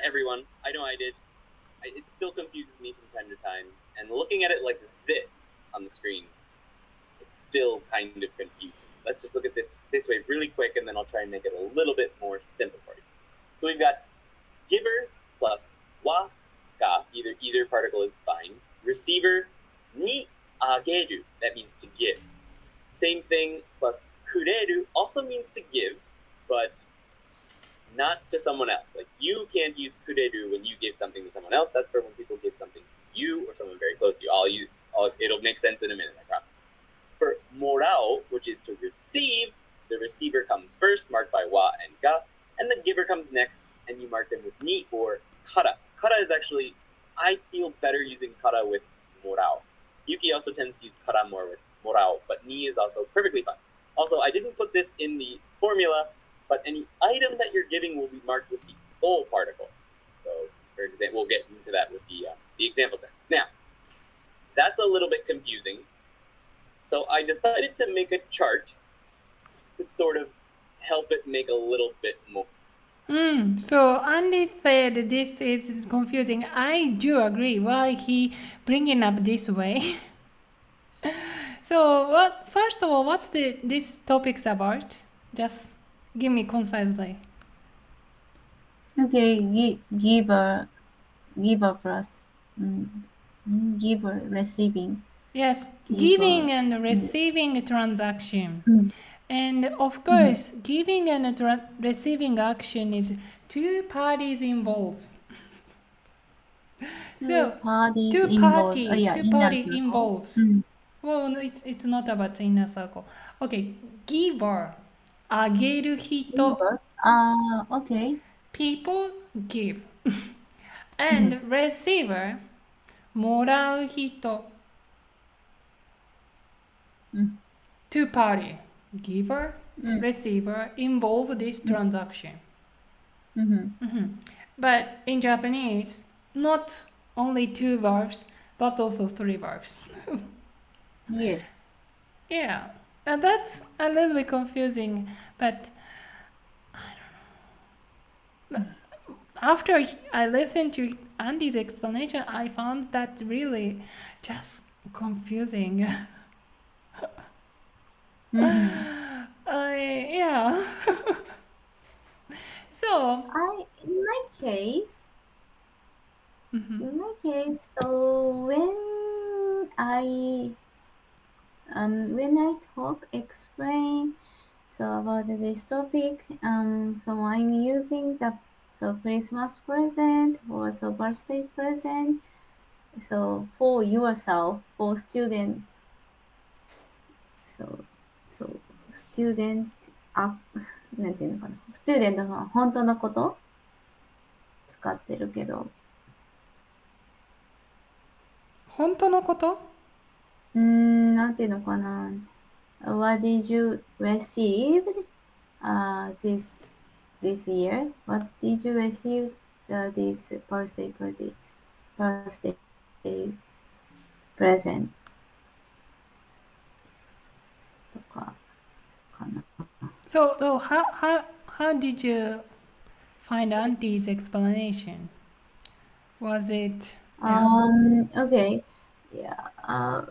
everyone. I know I did. It still confuses me from time to time. And looking at it like this on the screen, it's still kind of confusing. Let's just look at this way really quick, and then I'll try and make it a little bit more simple for you. So we've got giver plus wa ga, either particle is fine. Receiver ni ageru, that means to give. Same thing plus kureru also means to give, but not to someone else. Like you can't use kureru when you give something to someone else. That's for when people give something to you or someone very close to you. It'll make sense in a minute, I promise. For morao, which is to receive, the receiver comes first, marked by wa and ga, and the giver comes next, and you mark them with ni or kara. Kara is actually, I feel better using kara with morao. Yuki also tends to use kara more with morao, but ni is also perfectly fine. Also, I didn't put this in the formula, but any item that you're giving will be marked with the o particle. So, for example, we'll get into that with the example sentence. Now, that's a little bit confusing. So I decided to make a chart to sort of help it make a little bit more. So Andy said this is confusing. I do agree. Why he bringing up this way? So first of all, what's this topic's about? Just give me concisely. Okay, giver plus giver, receiving. Yes, Giver. giving and receiving transaction. And of course, giving and receiving action is two parties involved. Two parties involved. Well, no, it's not about inner circle. Okay, giver, あげる人. Okay. People give. And receiver, もらう人. Two party, giver, receiver, involve this transaction. But in Japanese, not only two verbs, but also three verbs. Yes. Yeah, and that's a little bit confusing, but I don't know. After I listened to Andy's explanation, I found that really just confusing. Yeah. So in my case, so when I explain about this topic, so I'm using the Christmas present or birthday present. So for yourself, for student, so student なんていうのかな、スチューデントの本当のこと使ってるけど。本当のこと？なんていうのかな。What did you receive this year? What did you receive this birthday present? とかかな。So how did you find Auntie's explanation? Was it? Okay. いや、難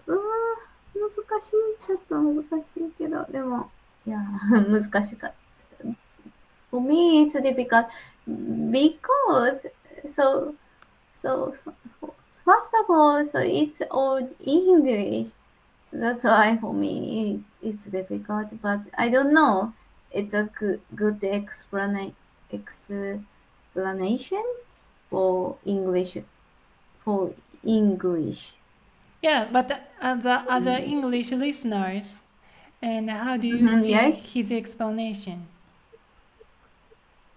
しい。ちょっと難しいけど、でも、いや、難しかった。For me, it's difficult because first of all, so it's all English. So that's why for me it's difficult. But I don't know. It's a good explanation for English. Yeah, but as other English listeners, and how do you see his explanation?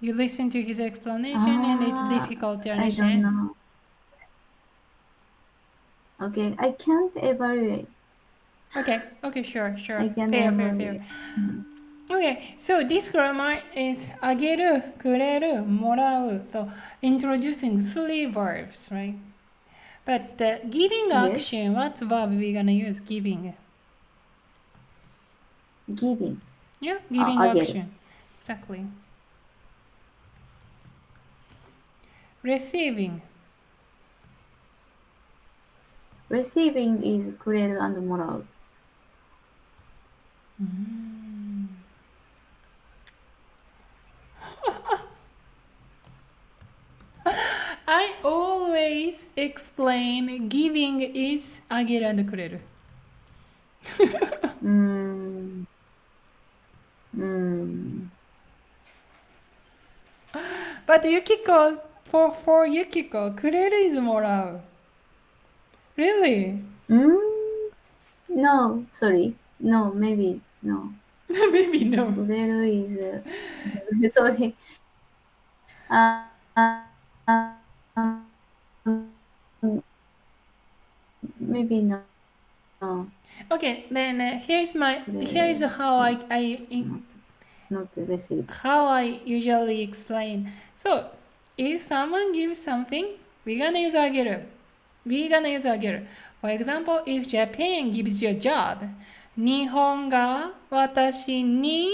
You listen to his explanation and it's difficult to understand. I don't know. Okay, I can't evaluate. Okay, sure. I can Fair. Okay, so this grammar is あげる、くれる、もらう. So introducing three verbs, right? But the giving action, what verb are we gonna use? Giving. Yeah, giving action. Exactly. Receiving. Receiving is くれる and もらう。I always explain giving is あげる and くれる。But Yukiko, for Yukiko, くれる is もらう。Really? No, sorry. No, maybe no. Maybe no. くれる is sorry. Maybe no. Okay, then here's how Not receive. how I usually explain. So, if someone gives something, we're gonna use あげる。we're gonna use あげる。For example, if Japan gives you a job, 日本が私に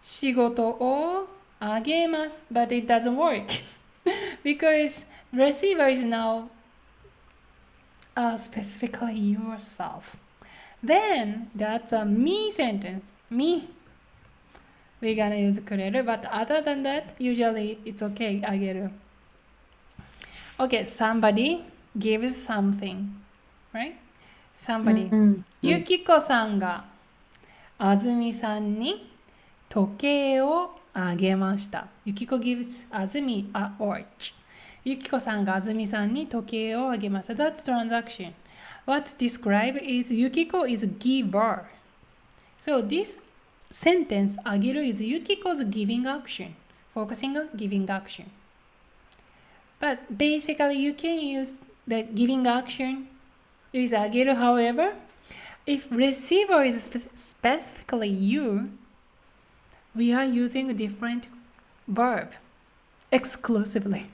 仕事をあげます。But it doesn't work because receiver is now specifically yourself. Then that's a me sentence. Me. We're gonna use くれる. But other than that, usually it's okay. あげる. Okay, somebody gives something. Right? Somebody. ゆきこさんがあずみさんに時計をあげました。ゆきこ gives あずみ a watch. ゆきこさんがあずみさんに時計をあげました。That's transaction. What's described is Yukiko is giver. So this sentence あげる is Yukiko's giving action. Focusing on giving action. But basically you can use the giving action is あげる. However, if receiver is specifically you, we are using a different verb exclusively.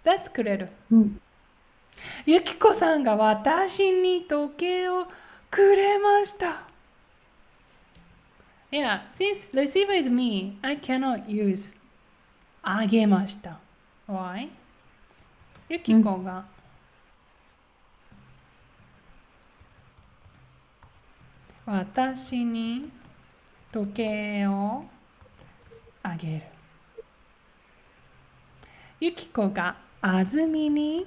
That's くれる。ゆきこさんが私に時計をくれました。Yeah, since receiver is me, I cannot use あげました。Why? ゆきこが私に時計をあげる。ゆきこがあずみに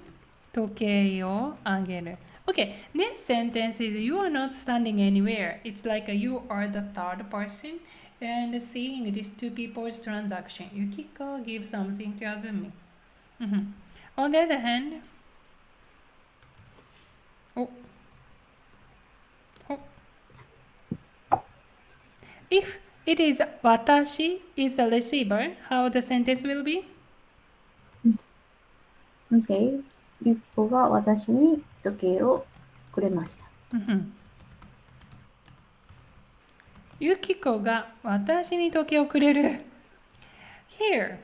時計をあげる。Okay, next sentence is you are not standing anywhere. It's like you are the third person and seeing these two people's transaction. Yukiko gives something to Azumi. On the other hand, if it is 私 is the receiver, how the sentence will be? Okay. ゆきこが私に時計をくれました。ゆきこが私に時計をくれる。Here.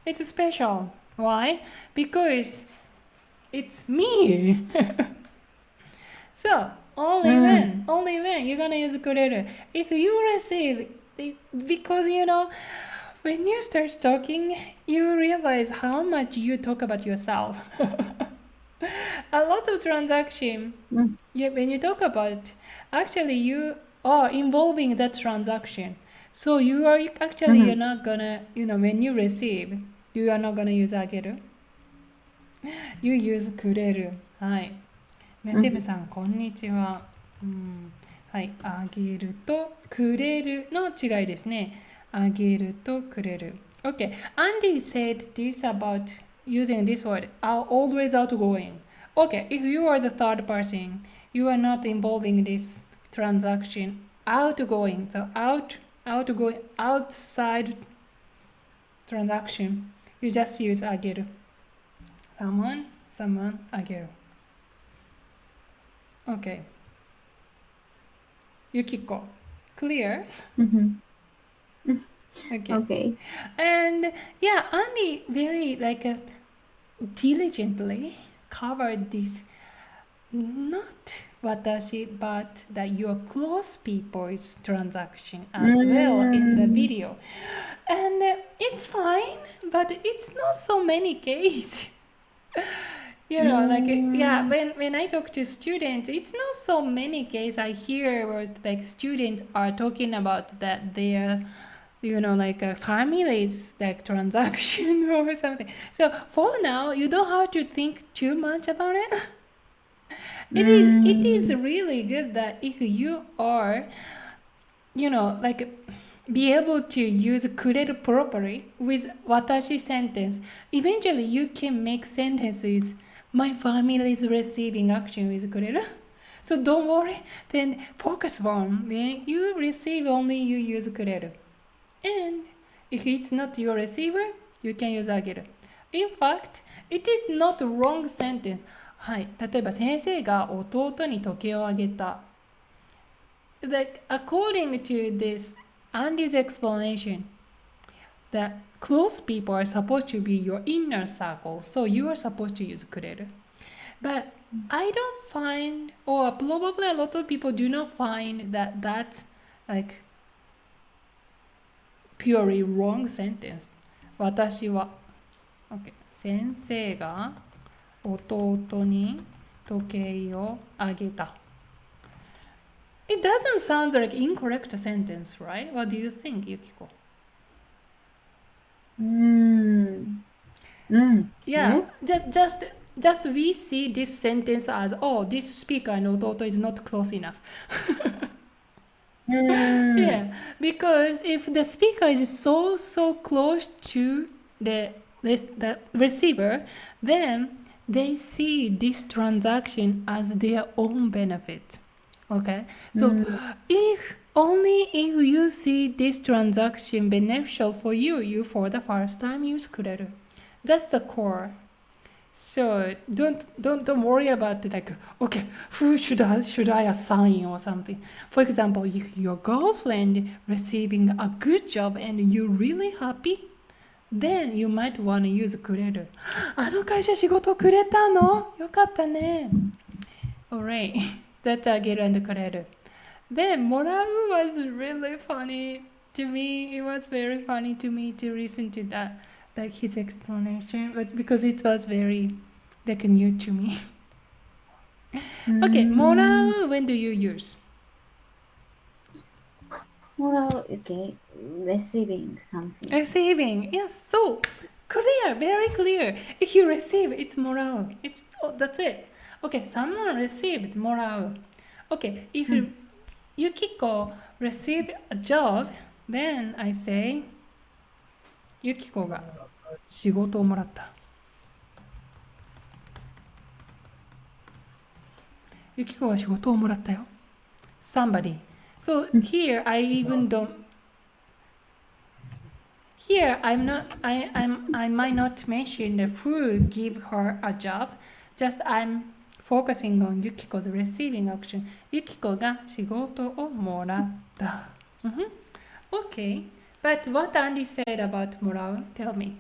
It's special. Why? Because it's me. So, only when you're gonna use くれる. If you receive, because when you start talking, you realize how much you talk about yourself. A lot of transaction, when you talk about, actually you are involving that transaction. So you are actually, you're not gonna, when you receive, you are not gonna use あげる. You use くれる. はい。メテムさん、こんにちは。はい。あげるとくれるの違いですね。あげるとくれる。Okay. Andy said this about using this word, always outgoing. Okay. If you are the third person, you are not involving this transaction. Outgoing. So outgoing, outside transaction. You just use あげる。someone, あげる。Okay. Yukiko, clear? Okay. And yeah, Andy very diligently covered this not watashi, but that your close people's transaction as well in the video. And it's fine, but it's not so many cases. When I talk to students, it's not so many cases I hear where like students are talking about that their families like transaction or something. So for now, you don't have to think too much about it. It is really good that if you are, be able to use kureru properly with watashi sentence, eventually you can make sentences. My family is receiving action with kureru. So don't worry. Then focus on when you receive only you use kureru. And if it's not your receiver, you can use あげる. In fact, it is not a wrong sentence. はい。例えば先生が弟に時計をあげた。Like, according to this, Andy's explanation, that close people are supposed to be your inner circle, so you are supposed to use くれる. But I don't find, or probably a lot of people do not find that that's like purely wrong sentence. 私は okay. 先生が弟に時計をあげた. It doesn't sound like incorrect sentence, right? What do you think, Yukiko? Yeah, Yes. just we see this sentence as, oh, this speaker and ototo is not close enough. Yeah, because if the speaker is so close to the receiver, then they see this transaction as their own benefit. Okay, so if you see this transaction beneficial for you for the first time use くれる. That's the core. So don't worry about it, like, okay, who should I assign or something. For example, if your girlfriend receiving a good job and you're really happy, then you might want to use くれる. あの会社仕事くれたの? よかったね. Alright, that's あげる and くれる. Then もらう was really funny to me. It was very funny to me to listen to that. Like his explanation, but because it was very like new to me. Okay, もらう, when do you use? もらう okay. Receiving something. Receiving, yes, so clear, very clear. If you receive, it's もらう. That's it. Okay, someone received もらう. Okay, if Yukiko received a job, then I say ユキコが仕事をもらった。ユキコが仕事をもらったよ。Somebody. So here I even don't. Here I might not mention the who give her a job. Just I'm focusing on Yukiko's receiving action. ユキコが仕事をもらった。Okay. But what Andy said about もらう? Tell me.